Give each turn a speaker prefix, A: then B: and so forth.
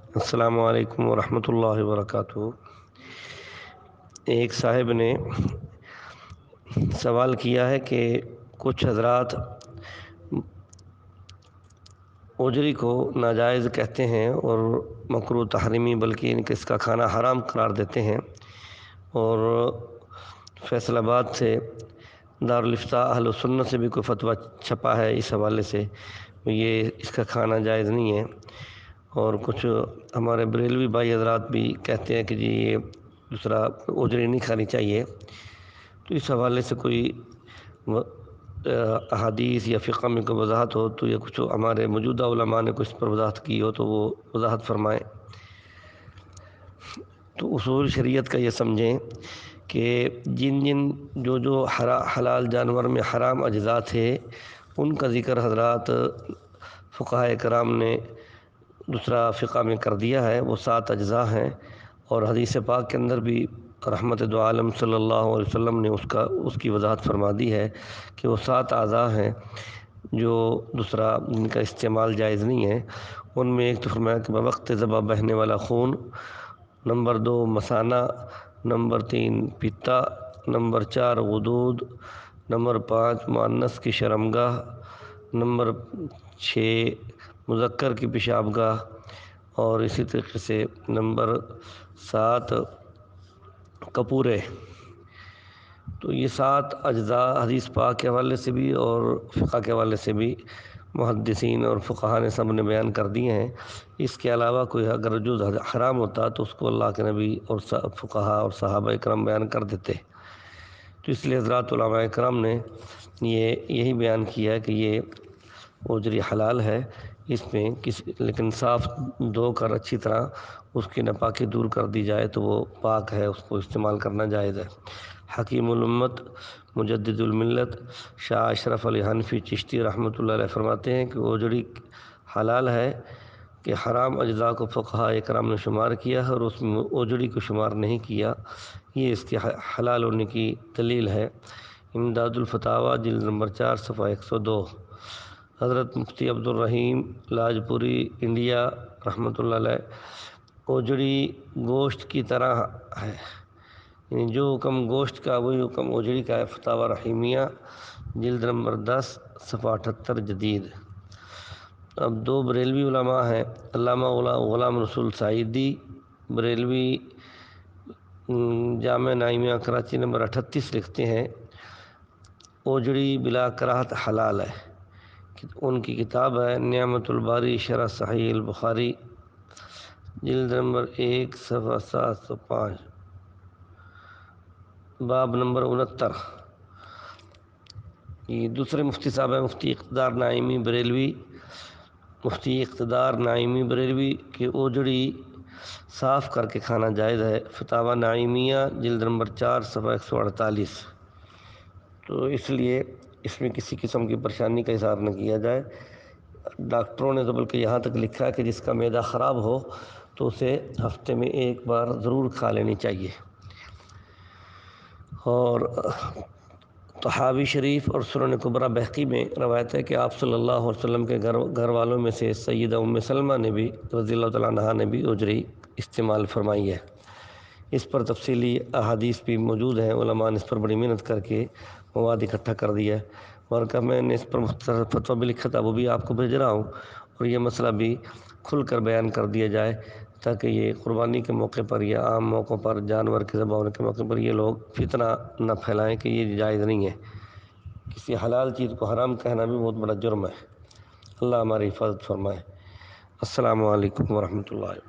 A: السلام علیکم ورحمۃ اللہ وبرکاتہ۔ ایک صاحب نے سوال کیا ہے کہ کچھ حضرات اجری کو ناجائز کہتے ہیں اور مکروہ تحریمی بلکہ اس کا کھانا حرام قرار دیتے ہیں، اور فیصل آباد سے دارالفتاء اہل السنت سے بھی کوئی فتویٰ چھپا ہے اس حوالے سے یہ اس کا کھانا جائز نہیں ہے، اور کچھ ہمارے بریلوی بھائی حضرات بھی کہتے ہیں کہ جی یہ دوسرا اجری نہیں کھانی چاہیے۔ تو اس حوالے سے کوئی احادیث یا فقہ میں کوئی وضاحت ہو تو، یا کچھ ہمارے موجودہ علماء نے کچھ پر وضاحت کی ہو تو وہ وضاحت فرمائیں۔ تو اصول شریعت کا یہ سمجھیں کہ جو حلال جانور میں حرام اجزاء تھے ان کا ذکر حضرات فقہائے کرام نے دوسرا فقہ میں کر دیا ہے، وہ 7 اجزاء ہیں، اور حدیث پاک کے اندر بھی رحمت دو عالم صلی اللہ علیہ وسلم نے اس کی وضاحت فرما دی ہے کہ وہ 7 اعضاء ہیں جو دوسرا جن کا استعمال جائز نہیں ہے۔ ان میں ایک تو فرمایا کہ بوقت ذبح بہنے والا خون، نمبر 2 مثانہ، نمبر 3 پتا، نمبر 4 غدود، نمبر 5 مؤنث کی شرمگاہ، نمبر 6 مذکر کی پیشاب گاہ، اور اسی طریقے سے نمبر 7 کپورے۔ تو یہ 7 اجزاء حدیث پاک کے حوالے سے بھی اور فقہ کے حوالے سے بھی محدثین اور فقہاء نے سب نے بیان کر دیے ہیں۔ اس کے علاوہ کوئی اگر جو حرام ہوتا تو اس کو اللہ کے نبی اور فقہاء اور صحابہ کرام بیان کر دیتے۔ تو اس لیے حضرات علماء کرام نے یہی بیان کیا ہے کہ یہ اجری حلال ہے، اس میں لیکن صاف دھو کر اچھی طرح اس کی ناپاکی دور کر دی جائے تو وہ پاک ہے، اس کو استعمال کرنا جائز ہے۔ حکیم الامت مجدد الملت شاہ اشرف علی حنفی چشتی رحمۃ اللہ علیہ فرماتے ہیں کہ اجری حلال ہے کہ حرام اجزاء کو فقہاء کرام نے شمار کیا ہے اور اس میں اجری کو شمار نہیں کیا، یہ اس کے حلال ہونے کی دلیل ہے۔ امداد الفتاویٰ جلد نمبر 4 صفحہ 102۔ حضرت مفتی عبد الرحیم لاجپوری انڈیا رحمۃ اللہ علیہ، اجری گوشت کی طرح ہے، یعنی جو حکم گوشت کا وہی حکم اجری کا ہے۔ فتاویٰ رحیمیہ جلد نمبر 10 صفحہ 78 جدید۔ اب 2 بریلوی علماء ہیں، علامہ غلام رسول سعیدی بریلوی جامع نائمیہ کراچی نمبر 38 لکھتے ہیں اجری بلا کراہت حلال ہے۔ ان کی کتاب ہے نعمت الباری شرح صحیح البخاری جلد نمبر 1 صفحہ 705، باب نمبر 69۔ یہ دوسرے مفتی صاحب ہیں مفتی اقتدار نعیمی بریلوی کہ اجری صاف کر کے کھانا جائز ہے۔ فتاویٰ نعیمیہ جلد نمبر 4 صفحہ 148۔ تو اس لیے اس میں کسی قسم کی پریشانی کا اظہار نہ کیا جائے۔ ڈاکٹروں نے تو بلکہ یہاں تک لکھا ہے کہ جس کا معدہ خراب ہو تو اسے ہفتے میں 1 بار ضرور کھا لینی چاہیے۔ اور طحاوی شریف اور سنن کبریٰ بہقی میں روایت ہے کہ آپ صلی اللہ علیہ وسلم کے گھر والوں میں سے سیدہ ام سلمہ نے بھی رضی اللہ تعالیٰ عنہا نے بھی اجری استعمال فرمائی ہے۔ اس پر تفصیلی احادیث بھی موجود ہیں، علماء نے اس پر بڑی محنت کر کے مواد اکٹھا کر دیا ہے، اور میں نے اس پر مختصر فتویٰ بھی لکھا تھا، وہ بھی آپ کو بھیج رہا ہوں، اور یہ مسئلہ بھی کھل کر بیان کر دیا جائے تاکہ یہ قربانی کے موقع پر یا عام موقعوں پر جانور کے ذبح ہونے کے موقع پر یہ لوگ فتنہ نہ پھیلائیں کہ یہ جائز نہیں ہے۔ کسی حلال چیز کو حرام کہنا بھی بہت بڑا جرم ہے۔ اللہ ہماری حفاظت فرمائے۔ السلام علیکم ورحمۃ اللہ۔